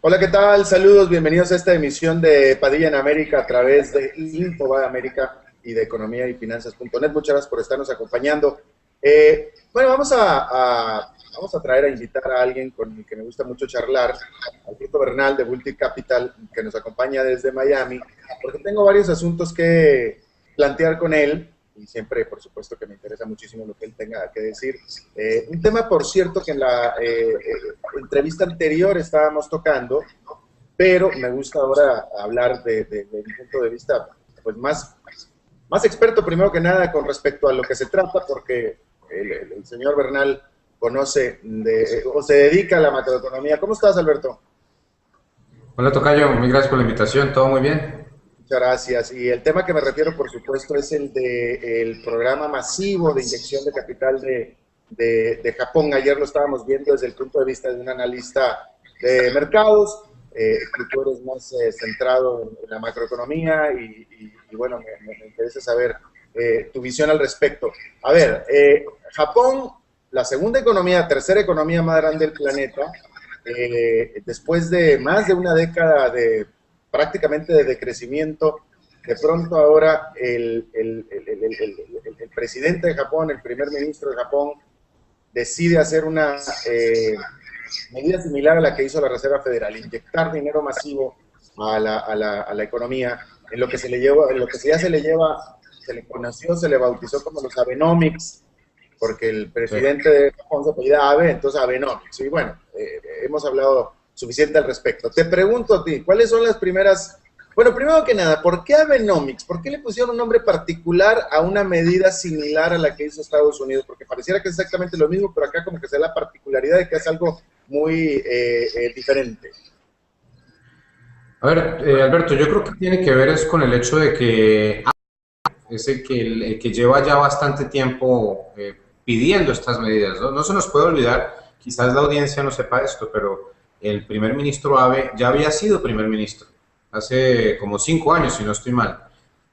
Hola, ¿qué tal? Saludos, bienvenidos a esta emisión de Padilla en América a través de Infobae América y de economía y finanzas.net. Muchas gracias por estarnos acompañando. Bueno, vamos a traer a invitar a alguien con el que me gusta mucho charlar, Alberto Bernal de Bulti Capital, que nos acompaña desde Miami, porque tengo varios asuntos que plantear con él y siempre, por supuesto, que me interesa muchísimo lo que él tenga que decir. Un tema, por cierto, que en la entrevista anterior estábamos tocando, pero me gusta ahora hablar de mi punto de vista pues más experto primero que nada con respecto a lo que se trata, porque el señor Bernal conoce o se dedica a la macroeconomía. ¿Cómo estás, Alberto? Hola Tocayo, muy gracias por la invitación, todo muy bien. Muchas gracias. Y el tema que me refiero, por supuesto, es el del programa masivo de inyección de capital de Japón. Ayer lo estábamos viendo desde el punto de vista de un analista de mercados. Tú eres más centrado en la macroeconomía y bueno, me interesa saber tu visión al respecto. A ver, Japón, la segunda economía, tercera economía más grande del planeta, después de más de una década de prácticamente de decrecimiento, de pronto ahora el presidente de Japón, el primer ministro de Japón, decide hacer una medida similar a la que hizo la Reserva Federal, inyectar dinero masivo a la economía, en lo que se le lleva, en lo que ya se le lleva, se le conoció, se le bautizó como los Abenomics, porque el Sí. presidente de Japón se apellida Abe, entonces Abenomics. Y bueno, hemos hablado suficiente al respecto. Te pregunto a ti, ¿cuáles son las primeras? Bueno, primero que nada, ¿por qué Abenomics? ¿Por qué le pusieron un nombre particular a una medida similar a la que hizo Estados Unidos? Porque pareciera que es exactamente lo mismo, pero acá como que se da la particularidad de que es algo muy diferente. A ver, Alberto, yo creo que tiene que ver es con el hecho de que es el que lleva ya bastante tiempo pidiendo estas medidas, ¿no? No se nos puede olvidar, quizás la audiencia no sepa esto, pero el primer ministro Abe ya había sido primer ministro hace como 5 años, si no estoy mal,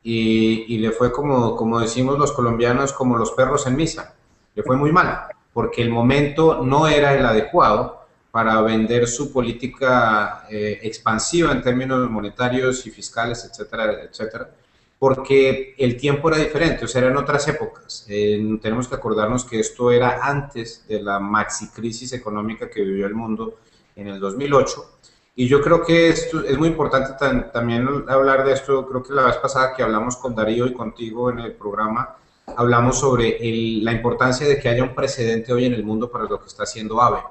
y le fue como decimos los colombianos, como los perros en misa, le fue muy mal, porque el momento no era el adecuado para vender su política expansiva en términos monetarios y fiscales, etcétera, etcétera, porque el tiempo era diferente, o sea, eran otras épocas. Tenemos que acordarnos que esto era antes de la maxi crisis económica que vivió el mundo en el 2008. Y yo creo que esto es muy importante también hablar de esto. Creo que la vez pasada que hablamos con Darío y contigo en el programa, hablamos sobre la importancia de que haya un precedente hoy en el mundo para lo que está haciendo AVE,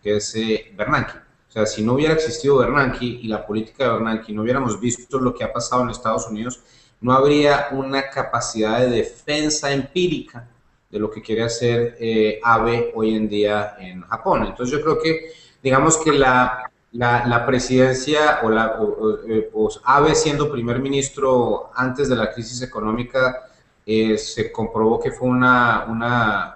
que es Bernanke. O sea, si no hubiera existido Bernanke y la política de Bernanke, no hubiéramos visto lo que ha pasado en Estados Unidos, no habría una capacidad de defensa empírica de lo que quiere hacer ABE hoy en día en Japón. Entonces yo creo que, digamos que la presidencia o Abe siendo primer ministro antes de la crisis económica se comprobó que fue un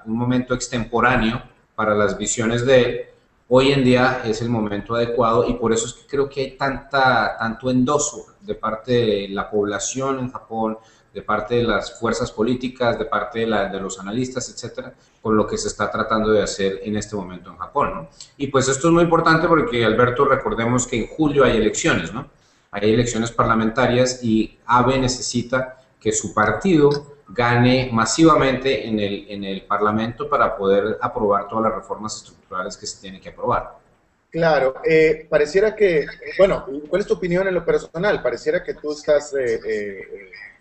momento extemporáneo para las visiones de él. Hoy en día es el momento adecuado y por eso es que creo que hay tanto endoso de parte de la población en Japón, de parte de las fuerzas políticas, de parte de los analistas, etcétera, con lo que se está tratando de hacer en este momento en Japón, ¿no? Y pues esto es muy importante porque, Alberto, recordemos que en julio hay elecciones, ¿no? Hay elecciones parlamentarias y Abe necesita que su partido gane masivamente en el Parlamento para poder aprobar todas las reformas estructurales que se tienen que aprobar. Claro, pareciera que, bueno, ¿cuál es tu opinión en lo personal? Pareciera que tú estás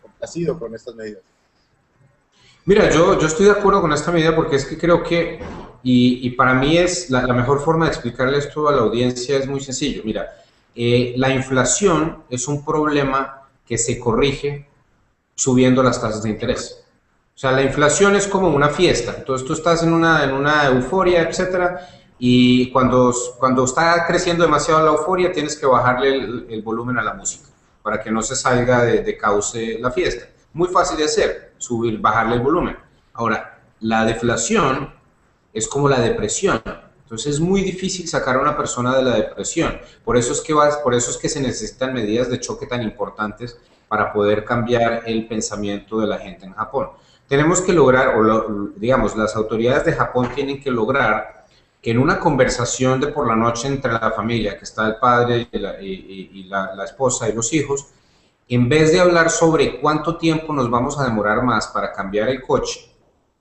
complacido con estas medidas. Mira, yo estoy de acuerdo con esta medida porque es que creo que, y para mí es la mejor forma de explicarle esto a la audiencia es muy sencillo. Mira, la inflación es un problema que se corrige subiendo las tasas de interés. O sea, la inflación es como una fiesta. Entonces tú estás en una euforia, etcétera, y cuando está creciendo demasiado la euforia, tienes que bajarle el volumen a la música para que no se salga de cauce la fiesta. Muy fácil de hacer, subir, bajarle el volumen. Ahora, la deflación es como la depresión. Entonces es muy difícil sacar a una persona de la depresión. Por eso es que se necesitan medidas de choque tan importantes para poder cambiar el pensamiento de la gente en Japón. Tenemos que lograr, digamos, las autoridades de Japón tienen que lograr que en una conversación de por la noche entre la familia, que está el padre y la esposa y los hijos, en vez de hablar sobre cuánto tiempo nos vamos a demorar más para cambiar el coche,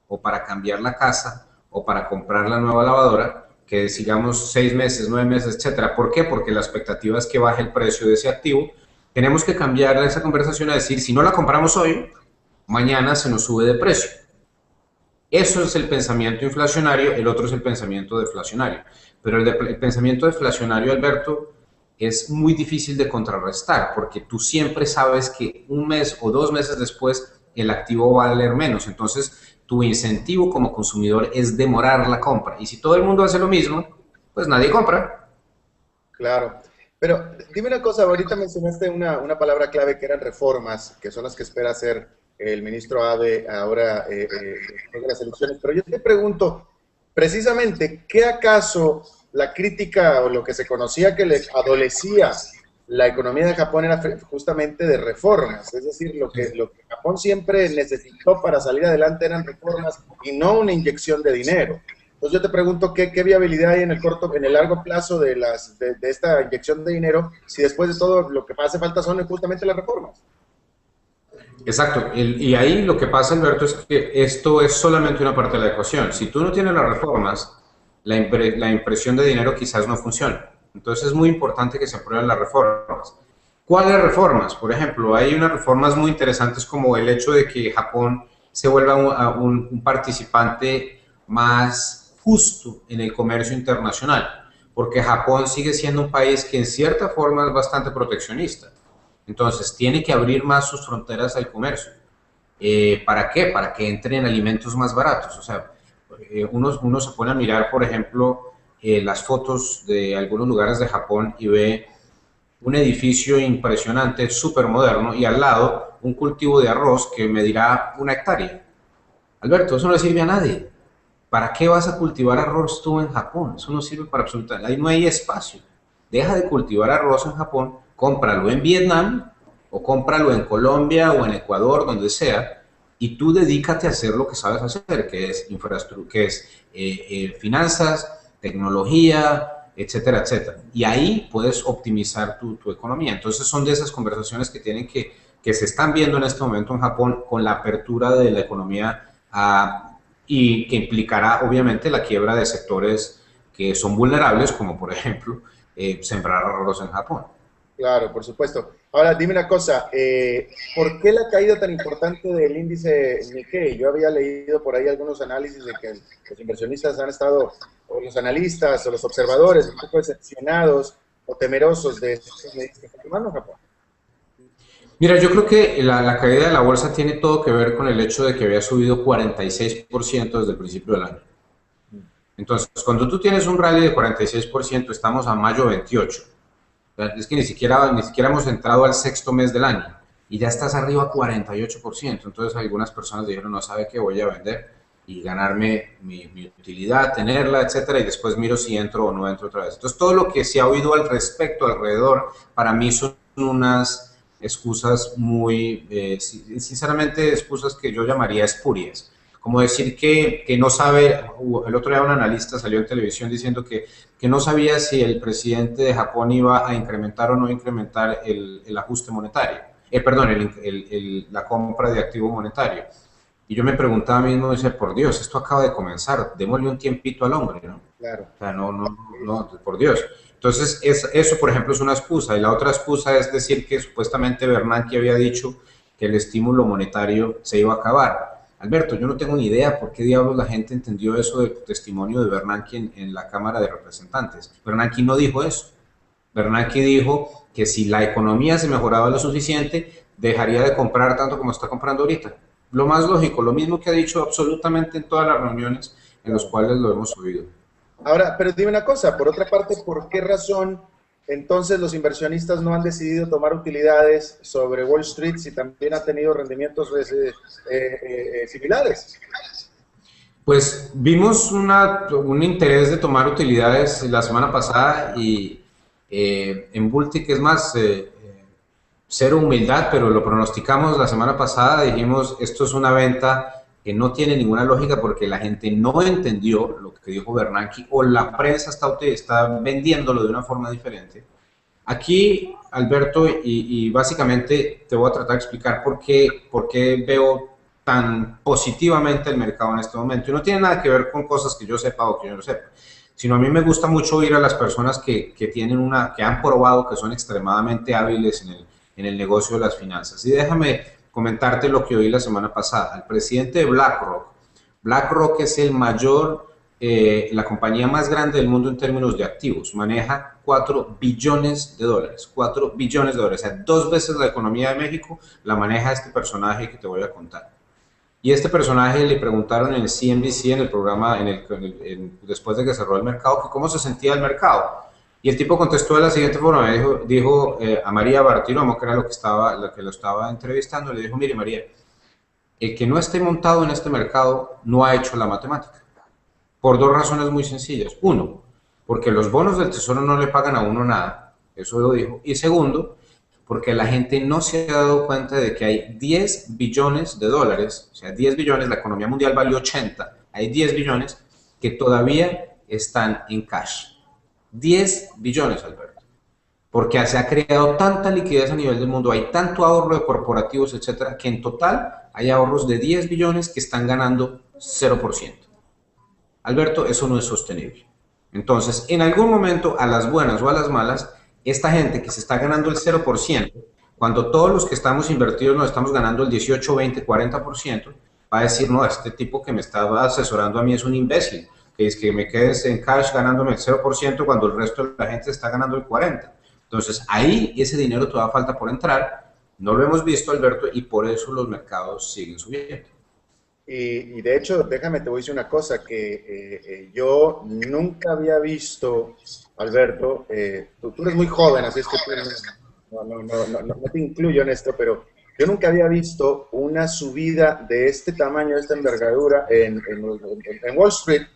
o para cambiar la casa, o para comprar la nueva lavadora, que sigamos 6 meses, 9 meses, etcétera. ¿Por qué? Porque la expectativa es que baje el precio de ese activo. Tenemos que cambiar esa conversación a decir, si no la compramos hoy, mañana se nos sube de precio. Eso es el pensamiento inflacionario, el otro es el pensamiento deflacionario. Pero el pensamiento deflacionario, Alberto, es muy difícil de contrarrestar porque tú siempre sabes que un mes o 2 meses después el activo va a valer menos. Entonces, tu incentivo como consumidor es demorar la compra. Y si todo el mundo hace lo mismo, pues nadie compra. Claro. Pero dime una cosa, ahorita mencionaste una palabra clave que eran reformas, que son las que espera hacer el ministro Abe ahora después de las elecciones. Pero yo te pregunto, precisamente, ¿qué acaso la crítica o lo que se conocía que le adolecía la economía de Japón era justamente de reformas? Es decir, lo que Japón siempre necesitó para salir adelante eran reformas y no una inyección de dinero. Entonces yo te pregunto, ¿qué viabilidad hay en el corto, en el largo plazo de esta inyección de dinero, si después de todo lo que hace falta son justamente las reformas? Exacto. Y ahí lo que pasa, Alberto, es que esto es solamente una parte de la ecuación. Si tú no tienes las reformas, la impresión de dinero quizás no funcione. Entonces es muy importante que se aprueben las reformas. ¿Cuáles reformas? Por ejemplo, hay unas reformas muy interesantes como el hecho de que Japón se vuelva un participante más justo en el comercio internacional, porque Japón sigue siendo un país que en cierta forma es bastante proteccionista. Entonces, tiene que abrir más sus fronteras al comercio. ¿Para qué? Para que entren alimentos más baratos. O sea, uno se pone a mirar, por ejemplo, las fotos de algunos lugares de Japón y ve un edificio impresionante, súper moderno, y al lado un cultivo de arroz que medirá 1 hectárea. Alberto, eso no le sirve a nadie. ¿Para qué vas a cultivar arroz tú en Japón? Eso no sirve para absolutamente. Ahí no hay espacio. Deja de cultivar arroz en Japón, cómpralo en Vietnam o cómpralo en Colombia o en Ecuador, donde sea, y tú dedícate a hacer lo que sabes hacer, que es infraestructura, que es finanzas, tecnología, etcétera, etcétera. Y ahí puedes optimizar tu economía. Entonces son de esas conversaciones que se están viendo en este momento en Japón con la apertura de la economía y que implicará obviamente la quiebra de sectores que son vulnerables, como por ejemplo sembrar arroz en Japón. Claro, por supuesto. Ahora, dime una cosa, ¿por qué la caída tan importante del índice Nikkei? Yo había leído por ahí algunos análisis de que los inversionistas han estado, o los analistas, o los observadores, un poco decepcionados o temerosos de estos medidas que está tomando Japón. Mira, yo creo que la caída de la bolsa tiene todo que ver con el hecho de que había subido 46% desde el principio del año. Entonces, cuando tú tienes un rally de 46%, estamos a mayo 28. Es que ni siquiera hemos entrado al sexto mes del año y ya estás arriba a 48%. Entonces algunas personas dijeron, no sabe qué voy a vender y ganarme mi utilidad, tenerla, etcétera, y después miro si entro o no entro otra vez. Entonces todo lo que se ha oído al respecto, alrededor, para mí son unas excusas muy, sinceramente, excusas que yo llamaría espurias. Como decir que no sabe, el otro día un analista salió en televisión diciendo que no sabía si el presidente de Japón iba a incrementar o no incrementar el ajuste monetario, perdón, la compra de activo monetario. Y yo me preguntaba mismo, dice, por Dios, esto acaba de comenzar, démosle un tiempito al hombre, ¿no? Claro. O sea, no, por Dios. Entonces, eso, por ejemplo, es una excusa. Y la otra excusa es decir que supuestamente Bernanke había dicho que el estímulo monetario se iba a acabar. Alberto, yo no tengo ni idea por qué diablos la gente entendió eso del testimonio de Bernanke en la Cámara de Representantes. Bernanke no dijo eso. Bernanke dijo que si la economía se mejoraba lo suficiente, dejaría de comprar tanto como está comprando ahorita. Lo más lógico, lo mismo que ha dicho absolutamente en todas las reuniones en las cuales lo hemos oído. Ahora, pero dime una cosa, por otra parte, ¿por qué razón entonces los inversionistas no han decidido tomar utilidades sobre Wall Street si también ha tenido rendimientos similares? Pues vimos un interés de tomar utilidades la semana pasada y en Bultic es más, cero humildad, pero lo pronosticamos la semana pasada, dijimos esto es una venta que no tiene ninguna lógica porque la gente no entendió lo que dijo Bernanke o la prensa está vendiéndolo de una forma diferente. Aquí, Alberto, y básicamente te voy a tratar de explicar por qué veo tan positivamente el mercado en este momento. Y no tiene nada que ver con cosas que yo sepa o que yo no sepa, sino a mí me gusta mucho oír a las personas que han probado que son extremadamente hábiles en el negocio de las finanzas. Y déjame comentarte lo que oí la semana pasada. El presidente de BlackRock es el mayor, la compañía más grande del mundo en términos de activos, maneja 4 billones de dólares, 4 billones de dólares, o sea, 2 veces la economía de México la maneja este personaje que te voy a contar. Y este personaje le preguntaron en el CNBC, en el programa, después de que cerró el mercado, que cómo se sentía el mercado. Y el tipo contestó de la siguiente forma, dijo a María Bartiromo, que era la que lo estaba entrevistando, le dijo, mire María, el que no esté montado en este mercado no ha hecho la matemática, por 2 razones muy sencillas. Uno, porque los bonos del tesoro no le pagan a uno nada, eso lo dijo. Y segundo, porque la gente no se ha dado cuenta de que hay 10 billones de dólares, o sea, 10 billones, la economía mundial vale 80, hay 10 billones que todavía están en cash. 10 billones, Alberto. Porque se ha creado tanta liquidez a nivel del mundo, hay tanto ahorro de corporativos, etcétera, que en total hay ahorros de 10 billones que están ganando 0%. Alberto, eso no es sostenible. Entonces, en algún momento, a las buenas o a las malas, esta gente que se está ganando el 0%, cuando todos los que estamos invertidos nos estamos ganando el 18, 20, 40%, va a decir, no, este tipo que me estaba asesorando a mí es un imbécil, que es que me quedes en cash ganándome el 0% cuando el resto de la gente está ganando el 40%. Entonces, ahí ese dinero todavía falta por entrar, no lo hemos visto, Alberto, y por eso los mercados siguen subiendo. Y de hecho, déjame, te voy a decir una cosa, que yo nunca había visto, Alberto, tú eres muy joven, así es que no te incluyo en esto, pero yo nunca había visto una subida de este tamaño, de esta envergadura en Wall Street,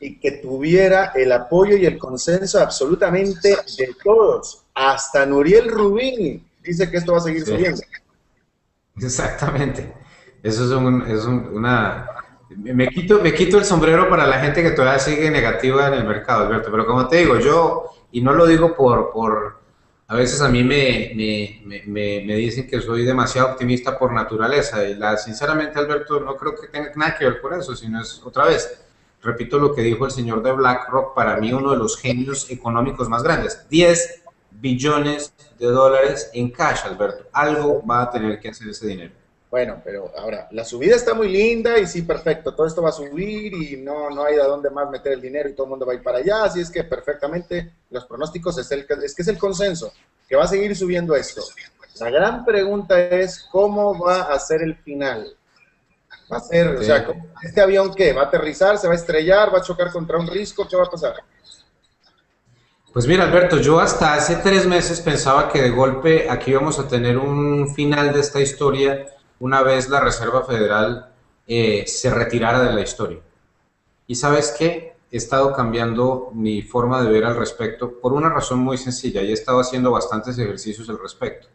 y que tuviera el apoyo y el consenso absolutamente de todos. Hasta Nuriel Rubini dice que esto va a seguir subiendo. Exactamente. Eso es una... Me quito el sombrero para la gente que todavía sigue negativa en el mercado, Alberto, pero como te digo, yo, y no lo digo a veces a mí me dicen que soy demasiado optimista por naturaleza, y sinceramente, Alberto, no creo que tenga nada que ver por eso, sino es, otra vez, repito lo que dijo el señor de BlackRock, para mí uno de los genios económicos más grandes, 10 billones de dólares en cash, Alberto, algo va a tener que hacer ese dinero. Bueno, pero ahora, la subida está muy linda y sí, perfecto, todo esto va a subir y no hay de dónde más meter el dinero y todo el mundo va a ir para allá, así es que perfectamente los pronósticos es que es el consenso, que va a seguir subiendo esto. La gran pregunta es, ¿cómo va a ser el final? Va a ser, o sea, ¿este avión qué? ¿Va a aterrizar? ¿Se va a estrellar? ¿Va a chocar contra un risco? ¿Qué va a pasar? Pues mira, Alberto, yo hasta hace 3 meses pensaba que de golpe aquí íbamos a tener un final de esta historia una vez la Reserva Federal se retirara de la historia. Y ¿sabes qué? He estado cambiando mi forma de ver al respecto por una razón muy sencilla y he estado haciendo bastantes ejercicios al respecto.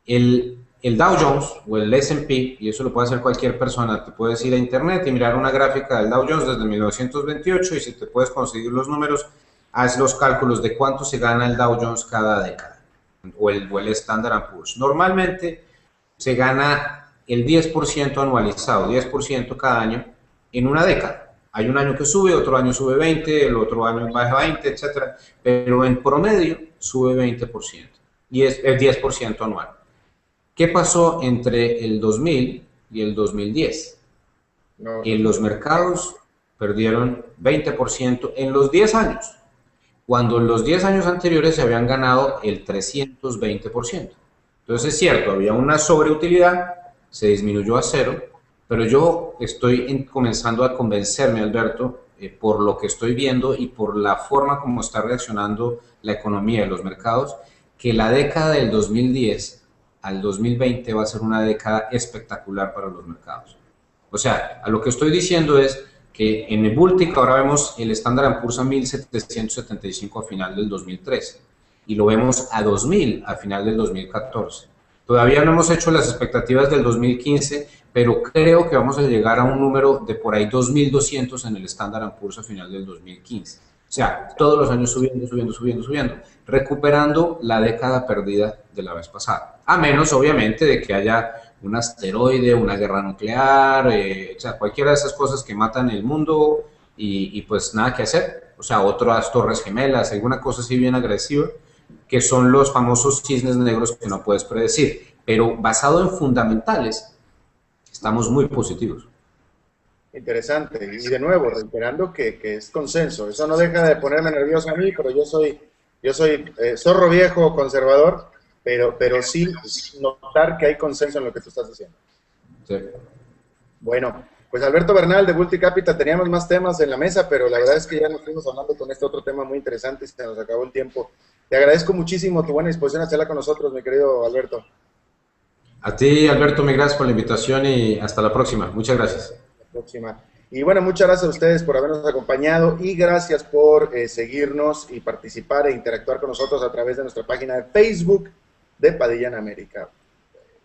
El Dow Jones o el S&P, y eso lo puede hacer cualquier persona, te puedes ir a internet y mirar una gráfica del Dow Jones desde 1928 y si te puedes conseguir los números, haz los cálculos de cuánto se gana el Dow Jones cada década o el Standard & Poor's. Normalmente se gana el 10% anualizado, 10% cada año en una década. Hay un año que sube, otro año sube 20, el otro año baja 20, etcétera, pero en promedio sube 20% y es el 10% anual. ¿Qué pasó entre el 2000 y el 2010? En los mercados perdieron 20% en los 10 años, cuando en los 10 años anteriores se habían ganado el 320%. Entonces es cierto, había una sobreutilidad, se disminuyó a 0, pero yo estoy comenzando a convencerme, Alberto, por lo que estoy viendo y por la forma como está reaccionando la economía de los mercados, que la década del 2010 al 2020 va a ser una década espectacular para los mercados. O sea, a lo que estoy diciendo es que en el Baltic ahora vemos el Standard & Poor's a 1775 a final del 2013 y lo vemos a 2000 a final del 2014. Todavía no hemos hecho las expectativas del 2015, pero creo que vamos a llegar a un número de por ahí 2.200 en el Standard & Poor's a final del 2015. O sea, todos los años subiendo, subiendo, subiendo, subiendo, recuperando la década perdida de la vez pasada. A menos, obviamente, de que haya un asteroide, una guerra nuclear, o sea, cualquiera de esas cosas que matan el mundo y pues nada que hacer. O sea, otras torres gemelas, alguna cosa así bien agresiva, que son los famosos cisnes negros que no puedes predecir. Pero basado en fundamentales, estamos muy positivos. Interesante. Y de nuevo, reiterando que es consenso. Eso no deja de ponerme nervioso a mí, pero yo soy zorro viejo, conservador, pero sí notar que hay consenso en lo que tú estás diciendo. Sí. Bueno, pues Alberto Bernal de Bulti Capital, teníamos más temas en la mesa, pero la verdad es que ya nos fuimos hablando con este otro tema muy interesante y se nos acabó el tiempo. Te agradezco muchísimo tu buena disposición a hacerla con nosotros, mi querido Alberto. A ti, Alberto, mil gracias por la invitación y hasta la próxima. Muchas gracias. Próxima. Y bueno, muchas gracias a ustedes por habernos acompañado y gracias por seguirnos y participar e interactuar con nosotros a través de nuestra página de Facebook de Padilla en América.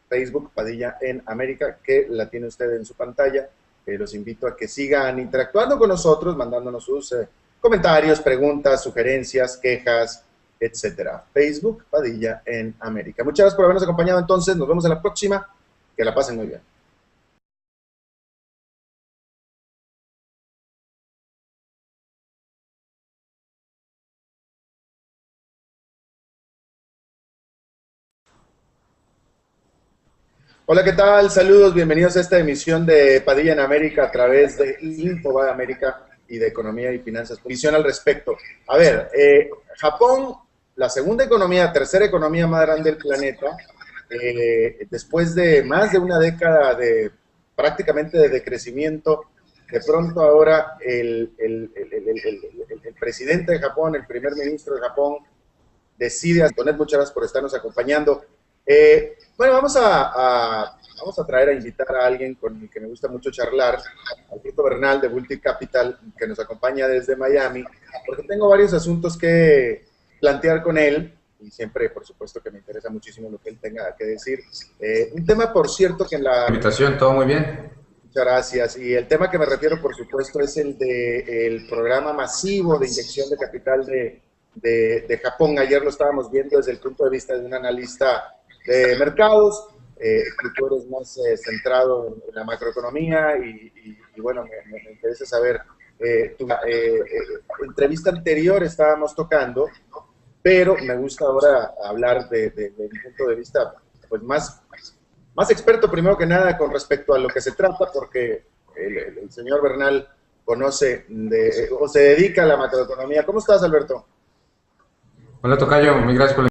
Facebook Padilla en América, que la tiene usted en su pantalla. Los invito a que sigan interactuando con nosotros, mandándonos sus comentarios, preguntas, sugerencias, quejas, etcétera. Facebook Padilla en América. Muchas gracias por habernos acompañado entonces. Nos vemos en la próxima. Que la pasen muy bien. Hola, ¿qué tal? Saludos, bienvenidos a esta emisión de Padilla en América a través de Infobae América y de Economía y Finanzas. Visión al respecto. A ver, Japón, la segunda economía, tercera economía más grande del planeta, después de más de una década de prácticamente de decrecimiento, de pronto ahora el presidente de Japón, el primer ministro de Japón, decide. Antonet, muchas gracias por estarnos acompañando. Bueno, vamos a traer a invitar a alguien con el que me gusta mucho charlar, Alberto Bernal de Bulti Capital, que nos acompaña desde Miami, porque tengo varios asuntos que plantear con él y siempre, por supuesto, que me interesa muchísimo lo que él tenga que decir. Un tema, por cierto, que en la Invitación, todo muy bien. Muchas gracias. Y el tema que me refiero, por supuesto, es el del programa masivo de inyección de capital de Japón. Ayer lo estábamos viendo desde el punto de vista de un analista de mercados. Tú eres más centrado en la macroeconomía y bueno, me interesa saber, tu entrevista anterior estábamos tocando, pero me gusta ahora hablar de un punto de vista pues más experto primero que nada con respecto a lo que se trata, porque el señor Bernal conoce o se dedica a la macroeconomía. ¿Cómo estás, Alberto? Hola, Tocayo, muy gracias por la